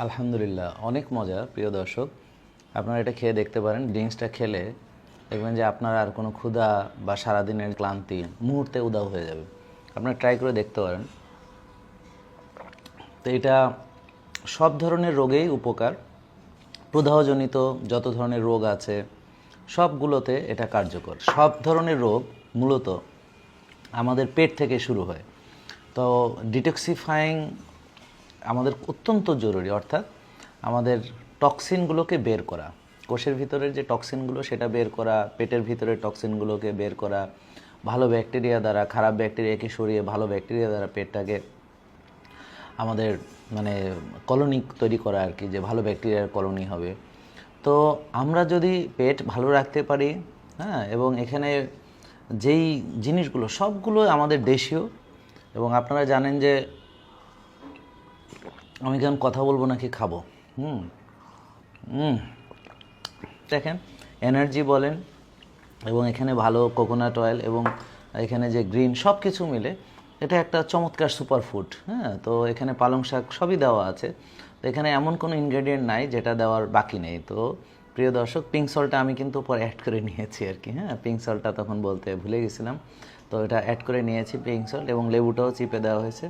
আলহামদুলিল্লাহ, অনেক মজা। প্রিয় দর্শক, আপনারা এটা খেয়ে দেখতে পারেন। ড্রিঙ্কসটা খেলে দেখবেন যে আপনার আর কোনো ক্ষুধা বা সারাদিনের ক্লান্তি মুহূর্তে উধাও হয়ে যাবে। আপনারা ট্রাই করে দেখতে পারেন। তো এটা সব ধরনের রোগেই উপকার। প্রদাহজনিত যত ধরনের রোগ আছে সবগুলোতে এটা কার্যকর। সব ধরনের রোগ মূলত আমাদের পেট থেকে শুরু হয়। তো ডিটক্সিফাইং আমাদের অত্যন্ত জরুরি, অর্থাৎ আমাদের টক্সিনগুলোকে বের করা, কোষের ভিতরের যে টক্সিনগুলো সেটা বের করা, পেটের ভিতরের টক্সিনগুলোকে বের করা, ভালো ব্যাকটেরিয়া দ্বারা খারাপ ব্যাকটেরিয়াকে সরিয়ে ভালো ব্যাকটেরিয়া দ্বারা পেটটাকে আমাদের মানে কলোনি তৈরি করা আর কি, যে ভালো ব্যাকটেরিয়ার কলোনি হবে। তো আমরা যদি পেট ভালো রাখতে পারি, হ্যাঁ, এবং এখানে যেই জিনিসগুলো সবগুলো আমাদের দেশীয়। এবং আপনারা জানেন যে আমি কেমন কথা বলবো নাকি খাবো। হুম হুম দেখেন, এনার্জি বলেন, এবং এখানে ভালো কোকোনাট অয়েল এবং এখানে যে গ্রিন সব কিছু মিলে এটা একটা চমৎকার সুপারফুড। হ্যাঁ, তো এখানে পালং শাক সবই দেওয়া আছে। তো এখানে এমন কোনো ইনগ্রেডিয়েন্ট নাই যেটা দেওয়ার বাকি নেই। তো প্রিয় দর্শক, পিঙ্ক সল্টটা আমি কিন্তু পরে অ্যাড করে নিয়েছি আর কি। হ্যাঁ, পিঙ্ক সল্টটা তখন বলতে ভুলে গেছিলাম। তো এটা অ্যাড করে নিয়েছি পিঙ্ক সল্ট, এবং লেবুটাও চিপে দেওয়া হয়েছে।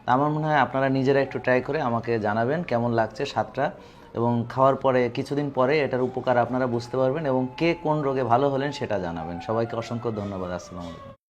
তো আমার মনে হয় আপনারা নিজেরা একটু ট্রাই করে আমাকে জানাবেন কেমন লাগছে স্বাদটা, এবং খাওয়ার পরে কিছুদিন পরে এটার উপকার আপনারা বুঝতে পারবেন, এবং কে কোন রোগে ভালো হলেন সেটা জানাবেন। সবাইকে অসংখ্য ধন্যবাদ। আসসালামু আলাইকুম।